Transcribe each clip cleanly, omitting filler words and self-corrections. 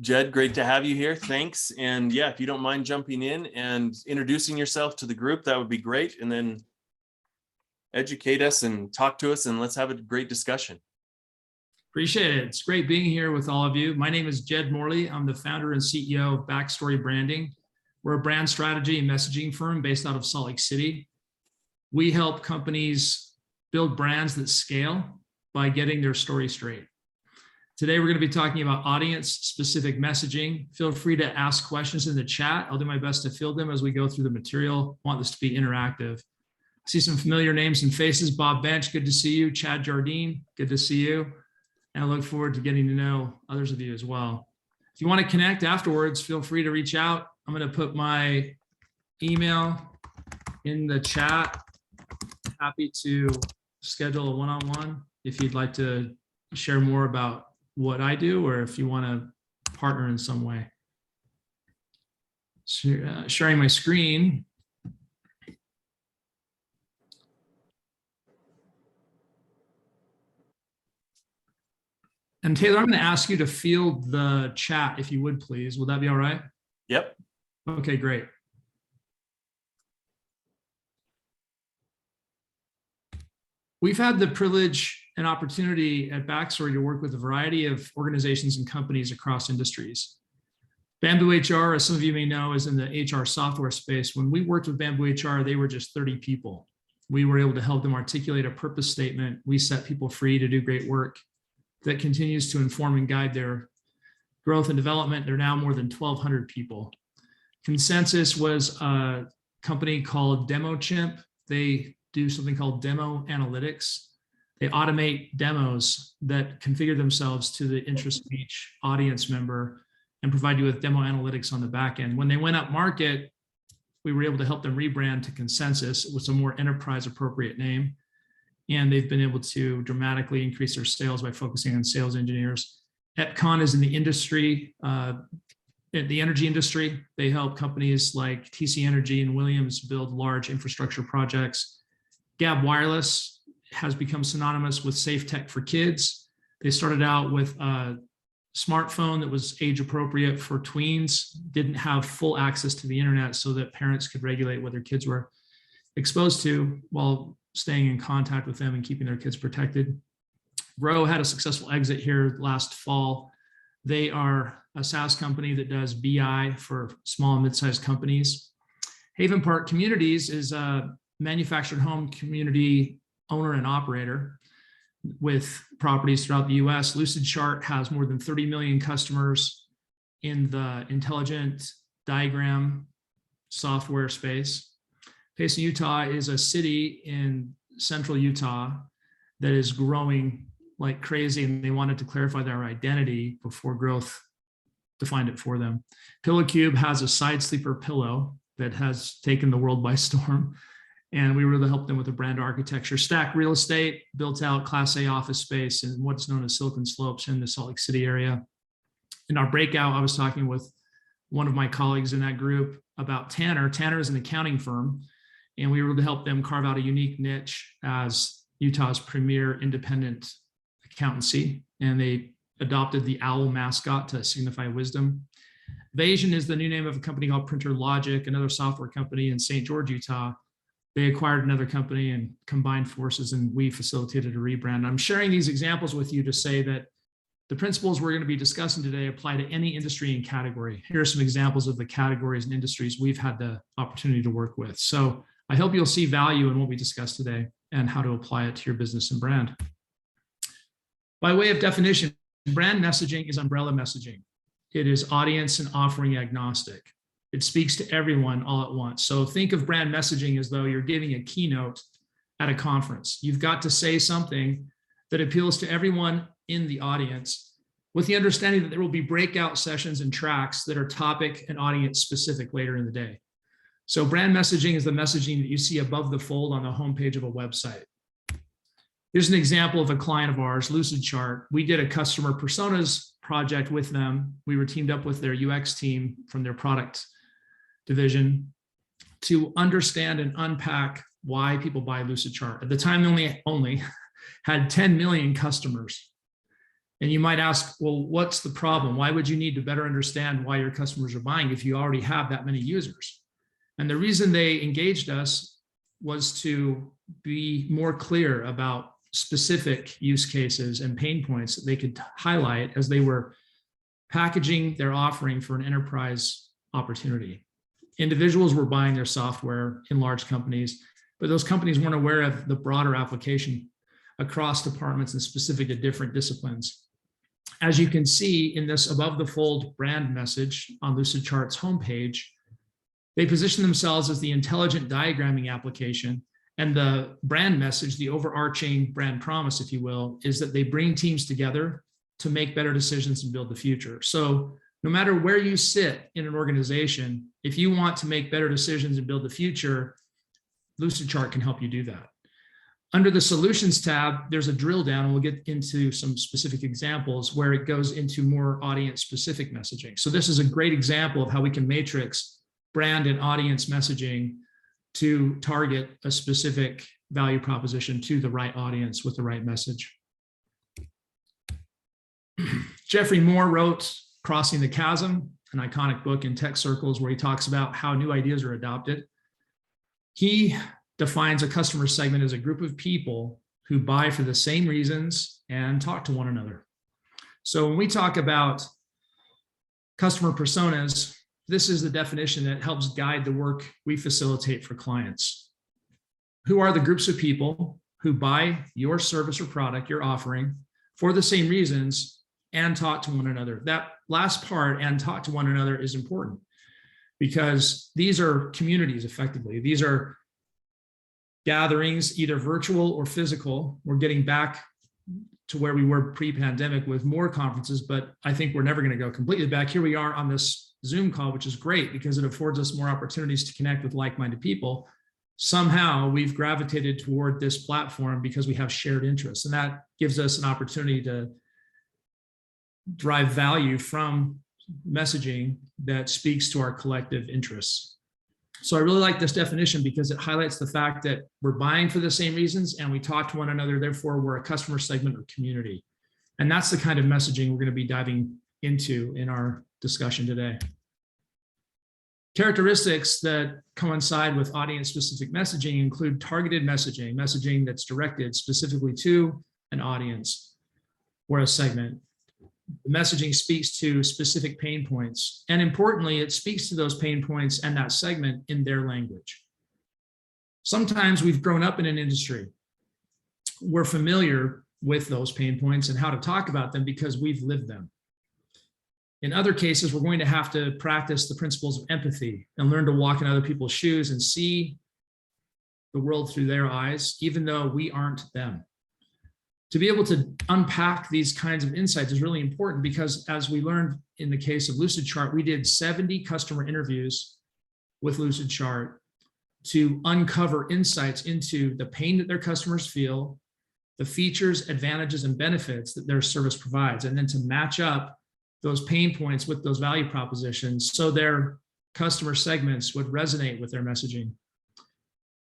Jed, great to have you here. Thanks. And yeah, if you don't mind jumping in and introducing yourself to the group, that would be great. And then educate us and talk to us, and let's have a great discussion. Appreciate it. It's great being here with all of you. My name is Jed Morley. I'm the founder and CEO of Backstory Branding. We're a brand strategy and messaging firm based out of Salt Lake City. We help companies build brands that scale by getting their story straight. Today, we're going to be talking about audience-specific messaging. Feel free to ask questions in the chat. I'll do my best to field them as we go through the material. I want this to be interactive. I see some familiar names and faces. Bob Bench, good to see you. Chad Jardine, good to see you. And I look forward to getting to know others of you as well. If you want to connect afterwards, feel free to reach out. I'm going to put my email in the chat. Happy to schedule a one-on-one if you'd like to share more about what I do, or if you want to partner in some way. So, sharing my screen. And Taylor, I'm going to ask you to field the chat if you would, please. Would that be all right? Yep. Okay, great. We've had the privilege and opportunity at Backstory to work with a variety of organizations and companies across industries. Bamboo HR, as some of you may know, is in the HR software space. When we worked with Bamboo HR, they were just 30 people. We were able to help them articulate a purpose statement. We set people free to do great work that continues to inform and guide their growth and development. They're now more than 1,200 people. Consensus was a company called DemoChimp. They do something called demo analytics. They automate demos that configure themselves to the interest of each audience member and provide you with demo analytics on the back end. When they went up market, we were able to help them rebrand to Consensus. It was a more enterprise appropriate name. And they've been able to dramatically increase their sales by focusing on sales engineers. Epcon is in the industry, the energy industry. They help companies like TC Energy and Williams build large infrastructure projects. Gab Wireless has become synonymous with safe tech for kids. They started out with a smartphone that was age appropriate for tweens, didn't have full access to the internet so that parents could regulate what their kids were exposed to while staying in contact with them and keeping their kids protected. Grow had a successful exit here last fall. They are a SaaS company that does BI for small and mid-sized companies. Haven Park Communities is a manufactured home community owner and operator with properties throughout the US. Lucidchart has more than 30 million customers in the intelligent diagram software space. Payson, Utah is a city in central Utah that is growing like crazy, and they wanted to clarify their identity before growth defined it for them. PillowCube has a side sleeper pillow that has taken the world by storm, and we really helped them with the brand architecture. Stack Real Estate built out Class A office space in what's known as Silicon Slopes in the Salt Lake City area. In our breakout, I was talking with one of my colleagues in that group about Tanner. Tanner is an accounting firm, and we were able to help them carve out a unique niche as Utah's premier independent accountancy, and they adopted the owl mascot to signify wisdom. Vasion is the new name of a company called Printer Logic, another software company in St. George, Utah. They acquired another company and combined forces, and we facilitated a rebrand. I'm sharing these examples with you to say that the principles we're going to be discussing today apply to any industry and category. Here are some examples of the categories and industries we've had the opportunity to work with. So I hope you'll see value in what we discussed today and how to apply it to your business and brand. By way of definition, brand messaging is umbrella messaging. It is audience and offering agnostic. It speaks to everyone all at once. So think of brand messaging as though you're giving a keynote at a conference. You've got to say something that appeals to everyone in the audience, with the understanding that there will be breakout sessions and tracks that are topic and audience specific later in the day. So brand messaging is the messaging that you see above the fold on the homepage of a website. Here's an example of a client of ours, Lucidchart. We did a customer personas project with them. We were teamed up with their UX team from their product division to understand and unpack why people buy Lucidchart. At the time, they only had 10 million customers. And you might ask, well, what's the problem? Why would you need to better understand why your customers are buying if you already have that many users? And the reason they engaged us was to be more clear about specific use cases and pain points that they could highlight as they were packaging their offering for an enterprise opportunity. Individuals were buying their software in large companies, but those companies weren't aware of the broader application across departments and specific to different disciplines. As you can see in this above the fold brand message on Lucidchart's homepage, they position themselves as the intelligent diagramming application, and the brand message, the overarching brand promise, if you will, is that they bring teams together to make better decisions and build the future. So no matter where you sit in an organization, if you want to make better decisions and build the future, Lucidchart can help you do that. Under the solutions tab, there's a drill down, and we'll get into some specific examples where it goes into more audience specific messaging. So this is a great example of how we can matrix brand and audience messaging to target a specific value proposition to the right audience with the right message. Jeffrey Moore wrote Crossing the Chasm, an iconic book in tech circles where he talks about how new ideas are adopted. He defines a customer segment as a group of people who buy for the same reasons and talk to one another. So when we talk about customer personas, this is the definition that helps guide the work we facilitate for clients. Who are the groups of people who buy your service or product you're offering for the same reasons and talk to one another? That last part, and talk to one another, is important because these are communities effectively. These are gatherings, either virtual or physical. We're getting back to where we were pre-pandemic with more conferences, but I think we're never going to go completely back. Here we are on this Zoom call, which is great because it affords us more opportunities to connect with like-minded people. Somehow we've gravitated toward this platform because we have shared interests, and that gives us an opportunity to drive value from messaging that speaks to our collective interests. So I really like this definition because it highlights the fact that we're buying for the same reasons and we talk to one another, therefore we're a customer segment or community. And that's the kind of messaging we're going to be diving into in our discussion today. Characteristics that coincide with audience-specific messaging include targeted messaging, messaging that's directed specifically to an audience or a segment. The messaging speaks to specific pain points, and importantly, it speaks to those pain points and that segment in their language. Sometimes we've grown up in an industry. We're familiar with those pain points and how to talk about them because we've lived them. In other cases, we're going to have to practice the principles of empathy and learn to walk in other people's shoes and see the world through their eyes, even though we aren't them. To be able to unpack these kinds of insights is really important because, as we learned in the case of Lucidchart, we did 70 customer interviews with Lucidchart to uncover insights into the pain that their customers feel, the features, advantages, and benefits that their service provides, and then to match up those pain points with those value propositions so their customer segments would resonate with their messaging.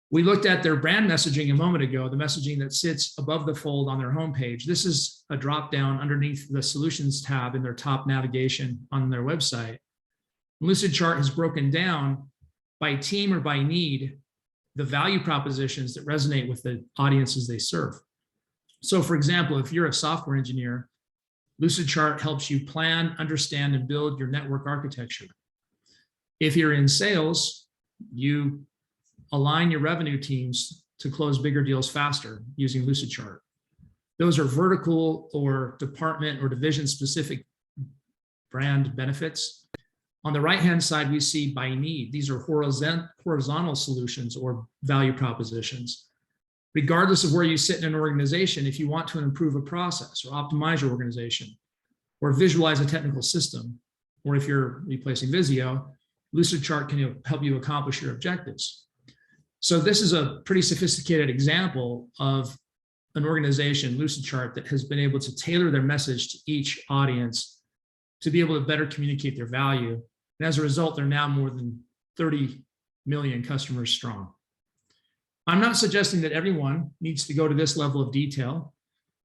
We looked at their brand messaging a moment ago, the messaging that sits above the fold on their homepage. This is a drop down underneath the solutions tab in their top navigation on their website. Lucidchart has broken down by team or by need the value propositions that resonate with the audiences they serve. So for example, if you're a software engineer, Lucidchart helps you plan, understand, and build your network architecture. If you're in sales, you align your revenue teams to close bigger deals faster using Lucidchart. Those are vertical or department or division specific brand benefits. On the right-hand side, we see by need. These are horizontal solutions or value propositions. Regardless of where you sit in an organization, if you want to improve a process or optimize your organization or visualize a technical system, or if you're replacing Visio, Lucidchart can help you accomplish your objectives. So this is a pretty sophisticated example of an organization, Lucidchart, that has been able to tailor their message to each audience to be able to better communicate their value. And as a result, they're now more than 30 million customers strong. I'm not suggesting that everyone needs to go to this level of detail,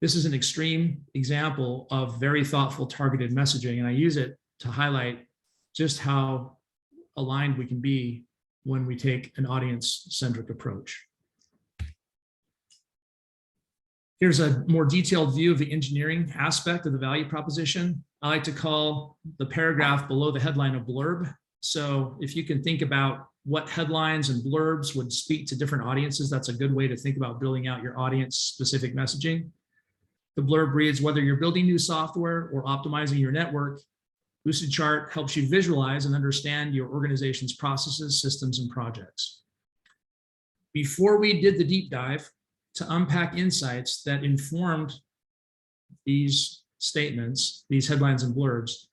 This is an extreme example of very thoughtful, targeted messaging, and I use it to highlight just how aligned we can be when we take an audience-centric approach. Here's a more detailed view of the engineering aspect of the value proposition. I like to call the paragraph below the headline a blurb. So if you can think about what headlines and blurbs would speak to different audiences, that's a good way to think about building out your audience-specific messaging. The blurb reads, whether you're building new software or optimizing your network, Lucidchart helps you visualize and understand your organization's processes, systems, and projects. Before we did the deep dive to unpack insights that informed these statements, these headlines and blurbs,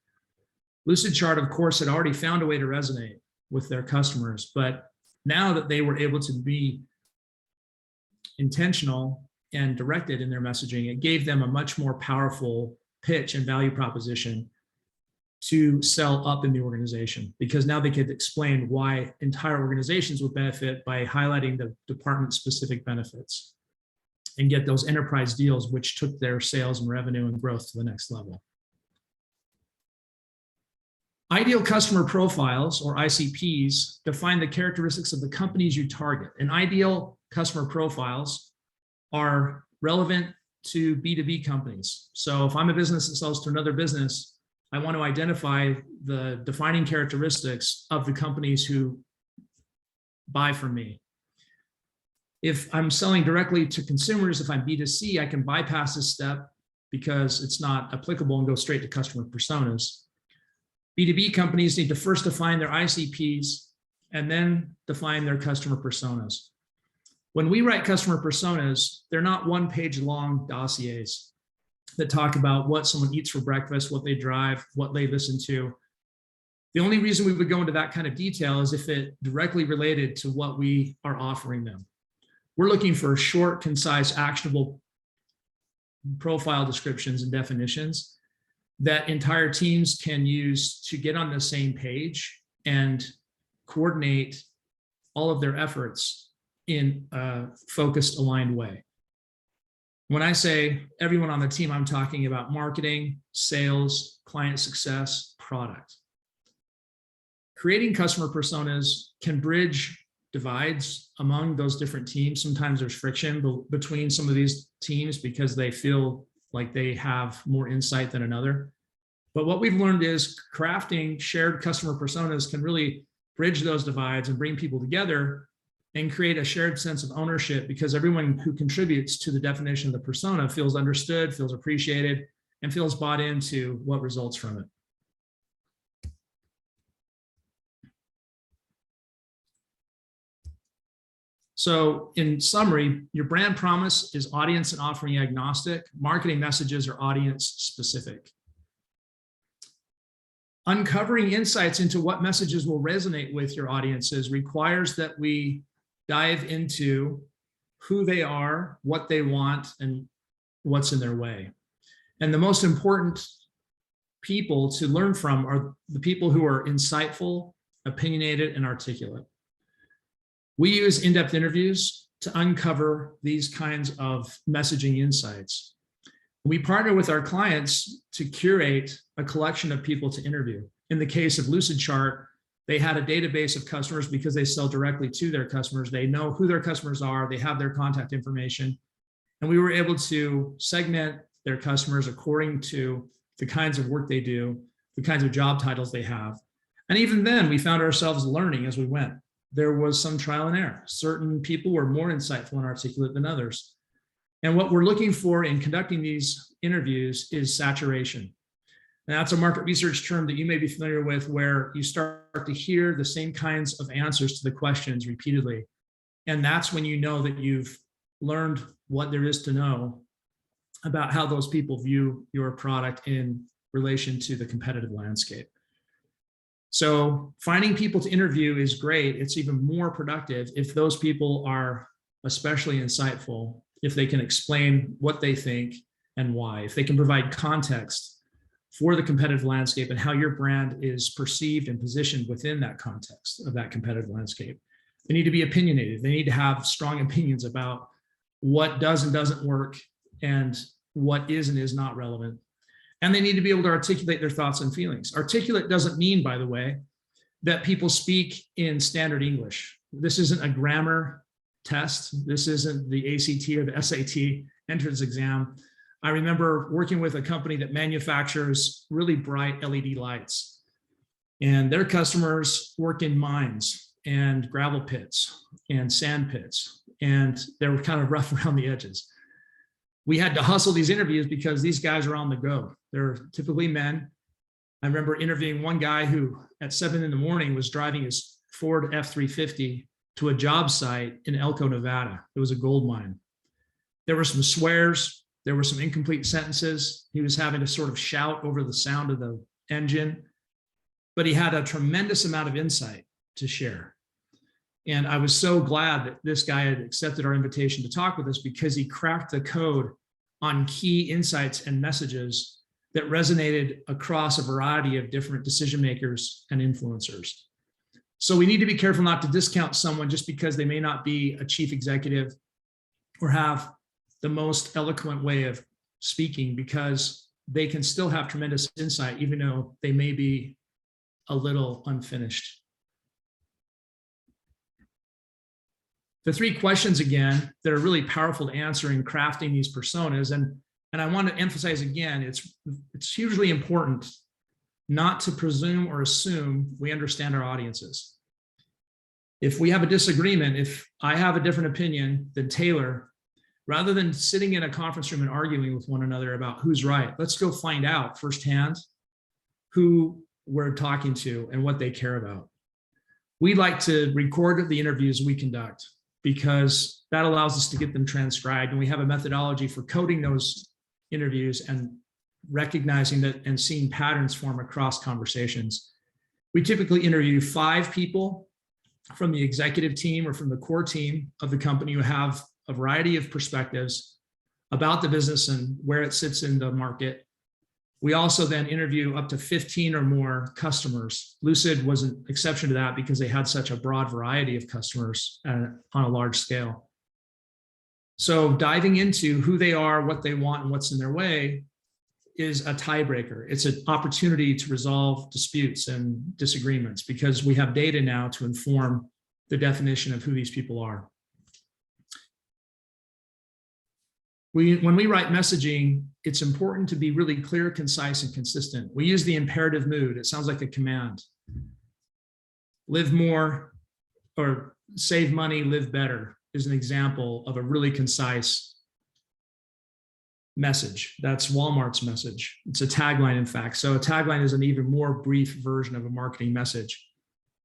Lucidchart, of course, had already found a way to resonate with their customers. But now that they were able to be intentional and directed in their messaging, it gave them a much more powerful pitch and value proposition to sell up in the organization, because now they could explain why entire organizations would benefit by highlighting the department-specific benefits and get those enterprise deals, which took their sales and revenue and growth to the next level. Ideal customer profiles, or ICPs, define the characteristics of the companies you target. And ideal customer profiles are relevant to B2B companies. So if I'm a business that sells to another business, I want to identify the defining characteristics of the companies who buy from me. If I'm selling directly to consumers, if I'm B2C, I can bypass this step because it's not applicable and go straight to customer personas. B2B companies need to first define their ICPs and then define their customer personas. When we write customer personas, they're not one-page long dossiers that talk about what someone eats for breakfast, what they drive, what they listen to. The only reason we would go into that kind of detail is if it directly related to what we are offering them. We're looking for short, concise, actionable profile descriptions and definitions that entire teams can use to get on the same page and coordinate all of their efforts in a focused, aligned way. When I say everyone on the team, I'm talking about marketing, sales, client success, product. Creating customer personas can bridge divides among those different teams. Sometimes there's friction between some of these teams because they feel like they have more insight than another. But what we've learned is crafting shared customer personas can really bridge those divides and bring people together and create a shared sense of ownership, because everyone who contributes to the definition of the persona feels understood, feels appreciated, and feels bought into what results from it. So in summary, your brand promise is audience and offering agnostic. Marketing messages are audience specific. Uncovering insights into what messages will resonate with your audiences requires that we dive into who they are, what they want, and what's in their way. And the most important people to learn from are the people who are insightful, opinionated, and articulate. We use in-depth interviews to uncover these kinds of messaging insights. We partner with our clients to curate a collection of people to interview. In the case of Lucidchart, they had a database of customers because they sell directly to their customers. They know who their customers are. They have their contact information. And we were able to segment their customers according to the kinds of work they do, the kinds of job titles they have. And even then, we found ourselves learning as we went. There was some trial and error. Certain people were more insightful and articulate than others. And what we're looking for in conducting these interviews is saturation. And that's a market research term that you may be familiar with, where you start to hear the same kinds of answers to the questions repeatedly. And that's when you know that you've learned what there is to know about how those people view your product in relation to the competitive landscape. So finding people to interview is great. It's even more productive if those people are especially insightful, if they can explain what they think and why, if they can provide context for the competitive landscape and how your brand is perceived and positioned within that context of that competitive landscape. They need to be opinionated. They need to have strong opinions about what does and doesn't work and what is and is not relevant. And they need to be able to articulate their thoughts and feelings. Articulate doesn't mean, by the way, that people speak in standard English. This isn't a grammar test. This isn't the ACT or the SAT entrance exam. I remember working with a company that manufactures really bright LED lights, and their customers work in mines and gravel pits and sand pits, and they were kind of rough around the edges. We had to hustle these interviews because these guys are on the go. They're typically men. I remember interviewing one guy who at 7 a.m. was driving his Ford F-350 to a job site in Elko, Nevada. It was a gold mine. There were some swears. There were some incomplete sentences. He was having to sort of shout over the sound of the engine, but he had a tremendous amount of insight to share. And I was so glad that this guy had accepted our invitation to talk with us, because he cracked the code on key insights and messages that resonated across a variety of different decision makers and influencers. So we need to be careful not to discount someone just because they may not be a chief executive or have the most eloquent way of speaking, because they can still have tremendous insight, even though they may be a little unfinished. The 3 questions, again, that are really powerful to answer in crafting these personas. And I want to emphasize again, it's hugely important not to presume or assume we understand our audiences. If we have a disagreement, if I have a different opinion than Taylor, rather than sitting in a conference room and arguing with one another about who's right, let's go find out firsthand who we're talking to and what they care about. We like to record the interviews we conduct, because that allows us to get them transcribed. And we have a methodology for coding those interviews and recognizing that and seeing patterns form across conversations. We typically interview 5 people from the executive team or from the core team of the company who have a variety of perspectives about the business and where it sits in the market. We also then interview up to 15 or more customers. Lucid was an exception to that because they had such a broad variety of customers on a large scale. So diving into who they are, what they want, and what's in their way is a tiebreaker. It's an opportunity to resolve disputes and disagreements, because we have data now to inform the definition of who these people are. When we write messaging, it's important to be really clear, concise, and consistent. We use the imperative mood. It sounds like a command. Live more, or save money, live better is an example of a really concise message. That's Walmart's message. It's a tagline, in fact. So a tagline is an even more brief version of a marketing message.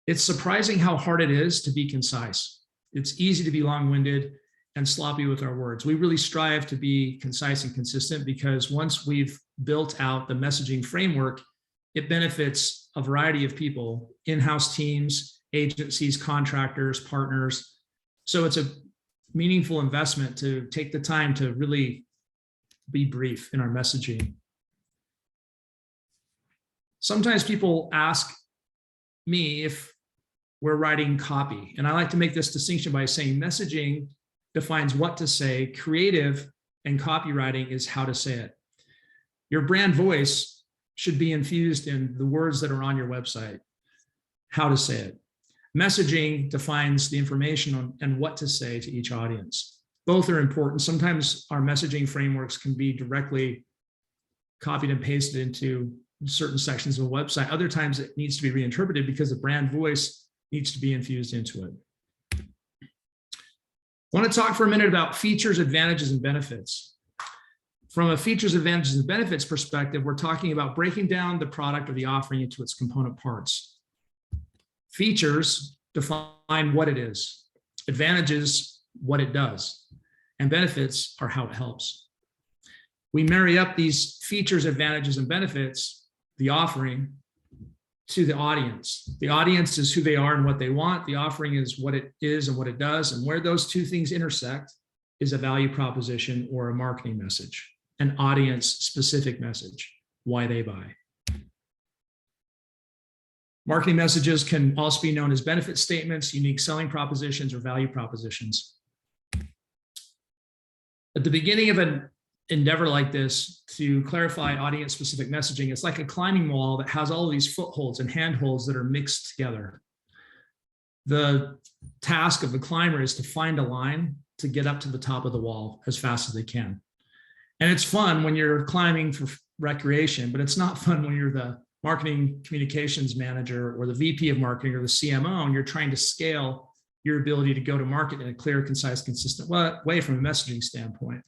It's surprising how hard it is to be concise. It's easy to be long-winded and sloppy with our words. We really strive to be concise and consistent, because once we've built out the messaging framework, it benefits a variety of people, in-house teams, agencies, contractors, partners. So it's a meaningful investment to take the time to really be brief in our messaging. Sometimes people ask me if we're writing copy, and I like to make this distinction by saying messaging defines what to say. Creative and copywriting is how to say it. Your brand voice should be infused in the words that are on your website, how to say it. Messaging defines the information on and what to say to each audience. Both are important. Sometimes our messaging frameworks can be directly copied and pasted into certain sections of a website. Other times it needs to be reinterpreted because the brand voice needs to be infused into it. I want to talk for a minute about features, advantages, and benefits. From a features, advantages, and benefits perspective, we're talking about breaking down the product or the offering into its component parts. Features define what it is. Advantages, what it does. And benefits are how it helps. We marry up these features, advantages, and benefits, the offering, to the audience. The audience is who they are and what they want. The offering is what it is and what it does. And where those two things intersect is a value proposition or a marketing message, an audience-specific message, why they buy. Marketing messages can also be known as benefit statements, unique selling propositions, or value propositions. At the beginning of an endeavor like this to clarify audience-specific messaging, it's like a climbing wall that has all of these footholds and handholds that are mixed together. The task of the climber is to find a line to get up to the top of the wall as fast as they can. And it's fun when you're climbing for recreation, but it's not fun when you're the marketing communications manager or the VP of marketing or the CMO, and you're trying to scale your ability to go to market in a clear, concise, consistent way from a messaging standpoint.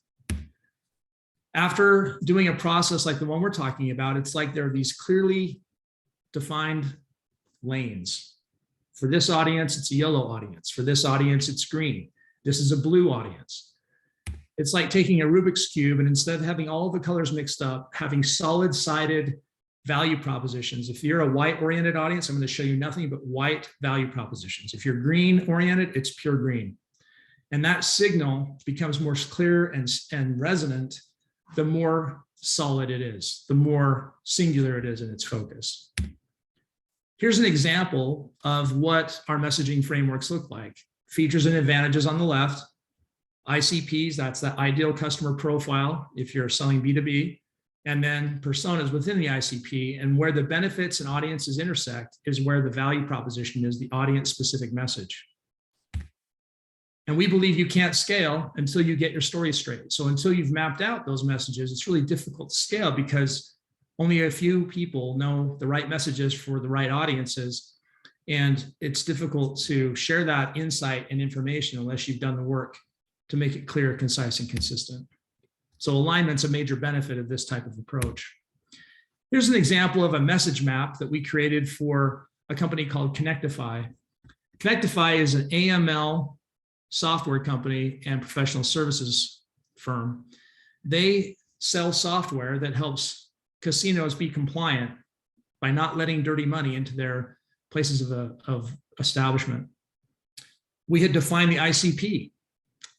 After doing a process like the one we're talking about, it's like there are these clearly defined lanes. For this audience, it's a yellow audience. For this audience, it's green. This is a blue audience. It's like taking a Rubik's Cube and instead of having all the colors mixed up, having solid-sided value propositions. If you're a white-oriented audience, I'm going to show you nothing but white value propositions. If you're green-oriented, it's pure green. And that signal becomes more clear and resonant the more solid it is, the more singular it is in its focus. Here's an example of what our messaging frameworks look like. Features and advantages on the left. ICPs, that's the ideal customer profile if you're selling B2B. And then personas within the ICP, and where the benefits and audiences intersect is where the value proposition is, the audience-specific message. And we believe you can't scale until you get your story straight. So until you've mapped out those messages, it's really difficult to scale because only a few people know the right messages for the right audiences. And it's difficult to share that insight and information unless you've done the work to make it clear, concise, and consistent. So alignment's a major benefit of this type of approach. Here's an example of a message map that we created for a company called Connectify. Connectify is an AML software company and professional services firm. They sell software that helps casinos be compliant by not letting dirty money into their places of establishment. We had defined the ICP.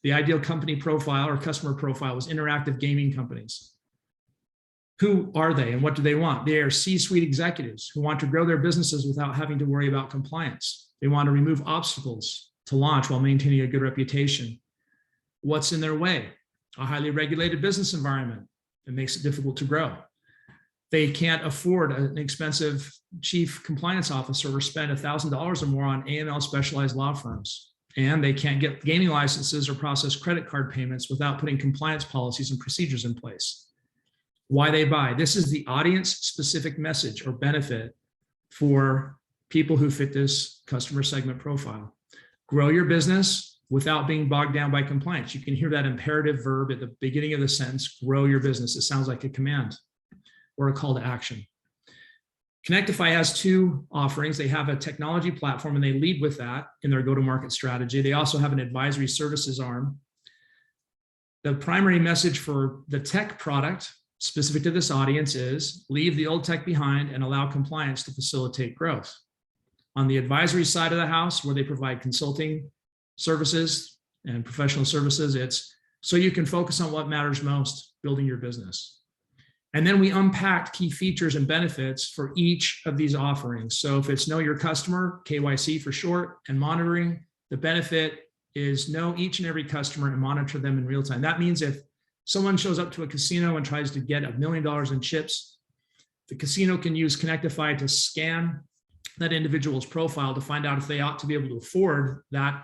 The ideal company profile or customer profile was interactive gaming companies. Who are they and what do they want? They are C-suite executives who want to grow their businesses without having to worry about compliance. They want to remove obstacles to launch while maintaining a good reputation. What's in their way? A highly regulated business environment that makes it difficult to grow. They can't afford an expensive chief compliance officer or spend $1,000 or more on AML specialized law firms. And they can't get gaming licenses or process credit card payments without putting compliance policies and procedures in place. Why they buy? This is the audience-specific message or benefit for people who fit this customer segment profile. Grow your business without being bogged down by compliance. You can hear that imperative verb at the beginning of the sentence, grow your business. It sounds like a command or a call to action. Connectify has two offerings. They have a technology platform and they lead with that in their go-to-market strategy. They also have an advisory services arm. The primary message for the tech product specific to this audience is leave the old tech behind and allow compliance to facilitate growth. On the advisory side of the house, where they provide consulting services and professional services, it's so you can focus on what matters most, building your business. And then we unpacked key features and benefits for each of these offerings. So if it's know your customer, KYC for short, and monitoring, the benefit is know each and every customer and monitor them in real time. That means if someone shows up to a casino and tries to get $1 million in chips, the casino can use Connectify to scan that individual's profile to find out if they ought to be able to afford that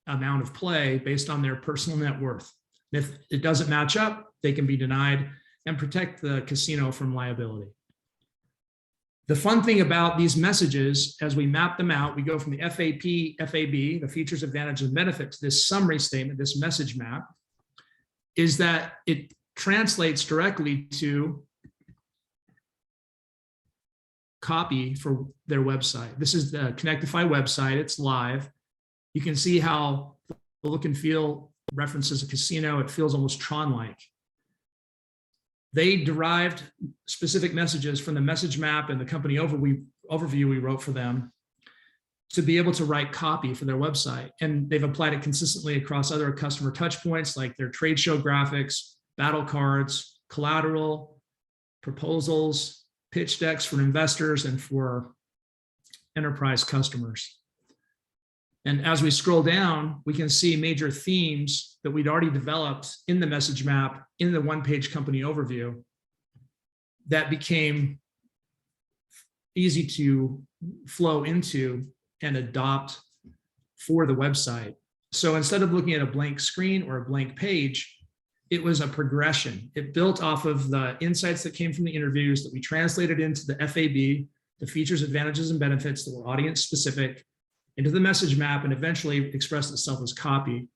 amount of play based on their personal net worth. If it doesn't match up, they can be denied and protect the casino from liability. The fun thing about these messages, as we map them out, we go from the FAB, the features, advantages, and benefits, this summary statement, this message map, is that it translates directly to copy for their website. This is the Connectify website. It's live. You can see how the look and feel references a casino. It feels almost Tron-like. They derived specific messages from the message map and the company overview we wrote for them to be able to write copy for their website. And they've applied it consistently across other customer touch points like their trade show graphics, battle cards, collateral, proposals, pitch decks for investors and for enterprise customers. And as we scroll down, we can see major themes that we'd already developed in the message map, in the one-page company overview, that became easy to flow into and adopt for the website. So instead of looking at a blank screen or a blank page, it was a progression. It built off of the insights that came from the interviews that we translated into the FAB, the features, advantages, and benefits that were audience specific, into the message map, and eventually expressed itself as copy,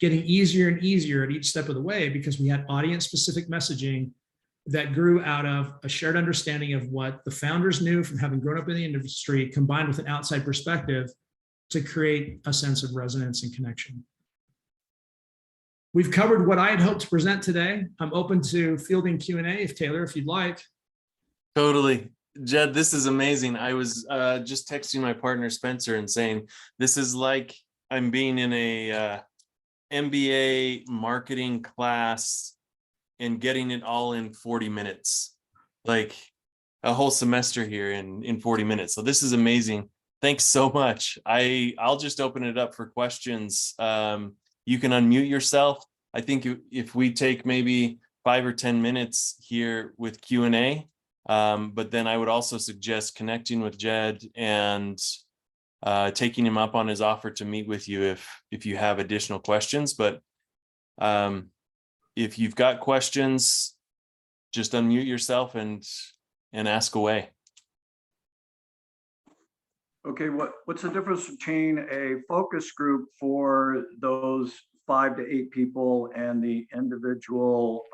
getting easier and easier at each step of the way because we had audience specific messaging that grew out of a shared understanding of what the founders knew from having grown up in the industry, combined with an outside perspective to create a sense of resonance and connection. We've covered what I had hoped to present today. I'm open to fielding Q&A if Taylor, if you'd like. Totally. Jed, this is amazing. I was just texting my partner Spencer and saying, this is like I'm being in a MBA marketing class and getting it all in 40 minutes, like a whole semester here in 40 minutes. So this is amazing. Thanks so much. I'll just open it up for questions. You can unmute yourself. I think if we take maybe 5 or 10 minutes here with Q&A, but then I would also suggest connecting with Jed and taking him up on his offer to meet with you if you have additional questions. But if you've got questions, just unmute yourself and ask away. Okay, what's the difference between a focus group for those 5 to 8 people and the individual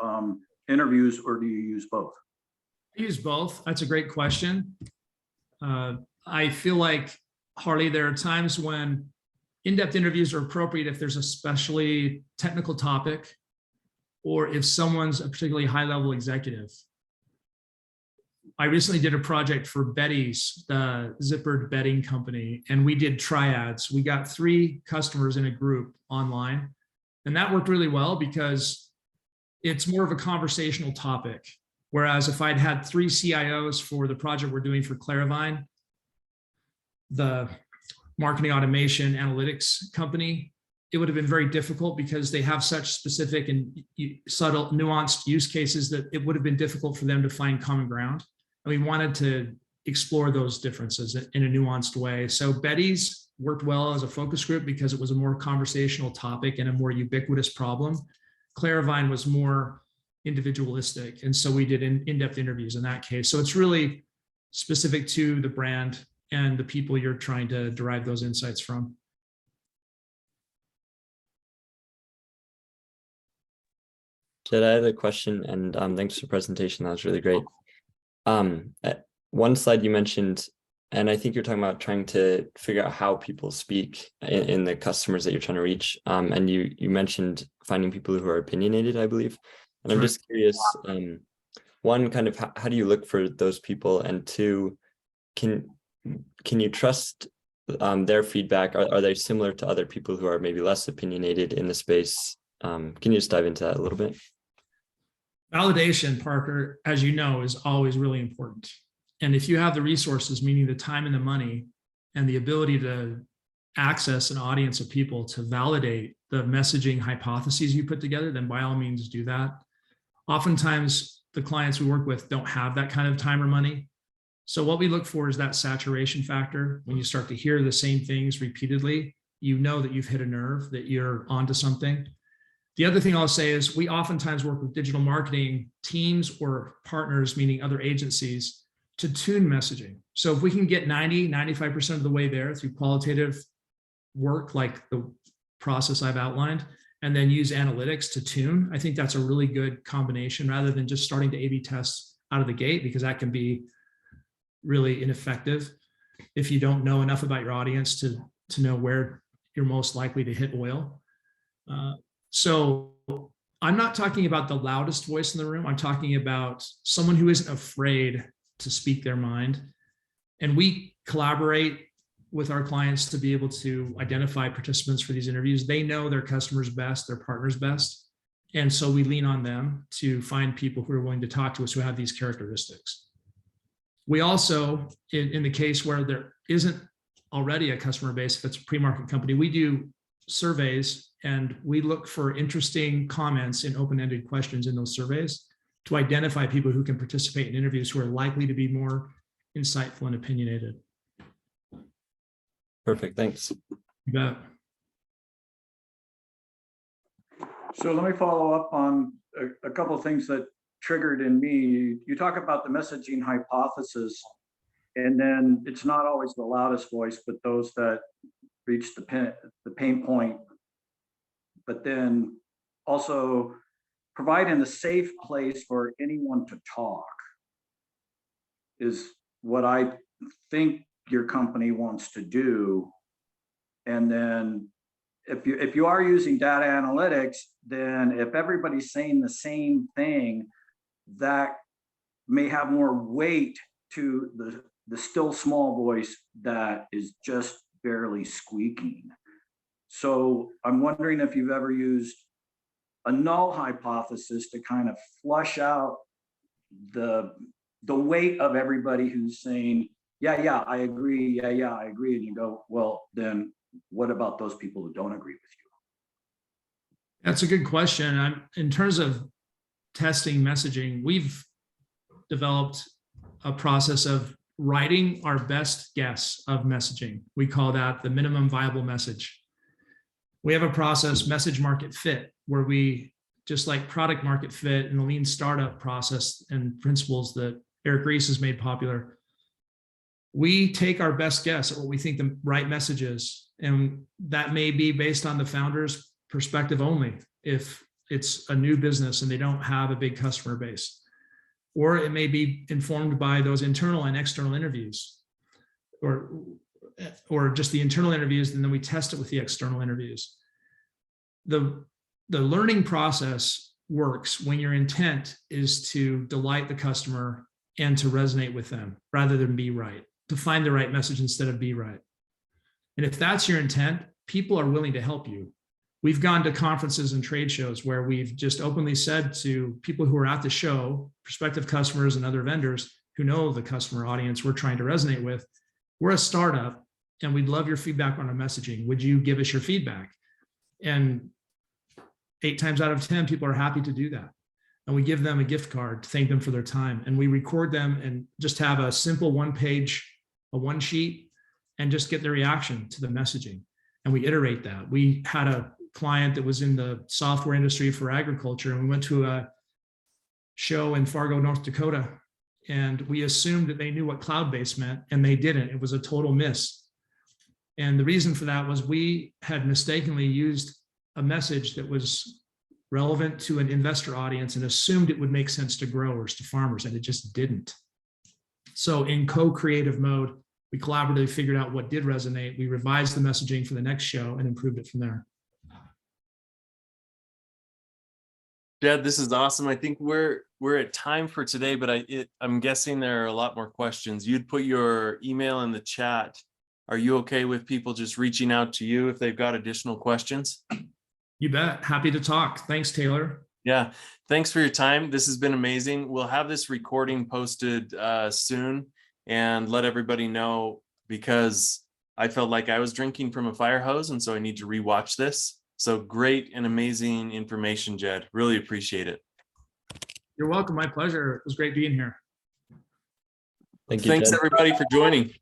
interviews, or do you use both? I use both. That's a great question. I feel like, Harley, there are times when in-depth interviews are appropriate if there's a especially technical topic or if someone's a particularly high-level executive. I recently did a project for Betty's, the zippered bedding company, and we did triads. We got 3 customers in a group online, and that worked really well because it's more of a conversational topic. Whereas if I'd had 3 CIOs for the project we're doing for Claravine, the marketing automation analytics company, it would have been very difficult because they have such specific and subtle, nuanced use cases that it would have been difficult for them to find common ground. And we wanted to explore those differences in a nuanced way. So Betty's worked well as a focus group because it was a more conversational topic and a more ubiquitous problem. Claravine was more individualistic. And so we did in-depth interviews in that case. So it's really specific to the brand and the people you're trying to derive those insights from. Jed, I had a question, and thanks for the presentation. That was really great. At one slide you mentioned, and I think you're talking about trying to figure out how people speak in the customers that you're trying to reach. And you mentioned finding people who are opinionated, I believe. And I'm just curious, one, kind of how do you look for those people? And 2, can you trust their feedback? Are they similar to other people who are maybe less opinionated in the space? Can you just dive into that a little bit? Validation, Parker, as you know, is always really important. And if you have the resources, meaning the time and the money and the ability to access an audience of people to validate the messaging hypotheses you put together, then by all means do that. Oftentimes, the clients we work with don't have that kind of time or money. So what we look for is that saturation factor. When you start to hear the same things repeatedly, you know that you've hit a nerve, that you're onto something. The other thing I'll say is we oftentimes work with digital marketing teams or partners, meaning other agencies, to tune messaging. So if we can get 95% of the way there through qualitative work, like the process I've outlined, and then use analytics to tune, I think that's a really good combination rather than just starting to A/B test out of the gate, because that can be really ineffective if you don't know enough about your audience to know where you're most likely to hit oil. So I'm not talking about the loudest voice in the room. I'm talking about someone who isn't afraid to speak their mind. And we collaborate with our clients to be able to identify participants for these interviews. They know their customers best, their partners best. And so we lean on them to find people who are willing to talk to us who have these characteristics. We also, in the case where there isn't already a customer base, if it's a pre-market company, we do surveys and we look for interesting comments and open-ended questions in those surveys to identify people who can participate in interviews who are likely to be more insightful and opinionated. Perfect. Thanks. You bet. So let me follow up on a couple of things that triggered in me. You talk about the messaging hypothesis, and then it's not always the loudest voice, but those that reach the pain point, but then also providing a safe place for anyone to talk is what I think your company wants to do. And then if you are using data analytics, then if everybody's saying the same thing, that may have more weight to the still small voice that is just barely squeaking. So I'm wondering if you've ever used a null hypothesis to kind of flush out the weight of everybody who's saying, yeah, I agree, yeah, I agree. And you go, well, then what about those people who don't agree with you? That's a good question. In terms of testing messaging, we've developed a process of writing our best guess of messaging. We call that the minimum viable message. We have a process, message market fit, where we, just like product market fit and the lean startup process and principles that Eric Ries has made popular, we take our best guess at what we think the right message is. And that may be based on the founder's perspective only, if it's a new business and they don't have a big customer base. Or it may be informed by those internal and external interviews, or just the internal interviews, and then we test it with the external interviews. The learning process works when your intent is to delight the customer and to resonate with them rather than be right, to find the right message instead of be right. And if that's your intent, people are willing to help you. We've gone to conferences and trade shows where we've just openly said to people who are at the show, prospective customers and other vendors who know the customer audience we're trying to resonate with, we're a startup and we'd love your feedback on our messaging. Would you give us your feedback? And 8 times out of 10, people are happy to do that. And we give them a gift card to thank them for their time. And we record them and just have a simple one sheet, and just get their reaction to the messaging. And we iterate that. We had a client that was in the software industry for agriculture, and we went to a show in Fargo, North Dakota, and we assumed that they knew what cloud-based meant, and they didn't. It was a total miss. And the reason for that was we had mistakenly used a message that was relevant to an investor audience and assumed it would make sense to growers, to farmers, and it just didn't. So in co-creative mode, we collaboratively figured out what did resonate. We revised the messaging for the next show and improved it from there. Jed, this is awesome. I think we're at time for today, but I'm guessing there are a lot more questions. You'd put your email in the chat. Are you okay with people just reaching out to you if they've got additional questions? You bet. Happy to talk. Thanks, Taylor. Yeah, thanks for your time. This has been amazing. We'll have this recording posted soon and let everybody know, because I felt like I was drinking from a fire hose, and so I need to rewatch this. So great and amazing information, Jed. Really appreciate it. You're welcome. My pleasure. It was great being here. Thank you, Thanks Jed. everybody for joining.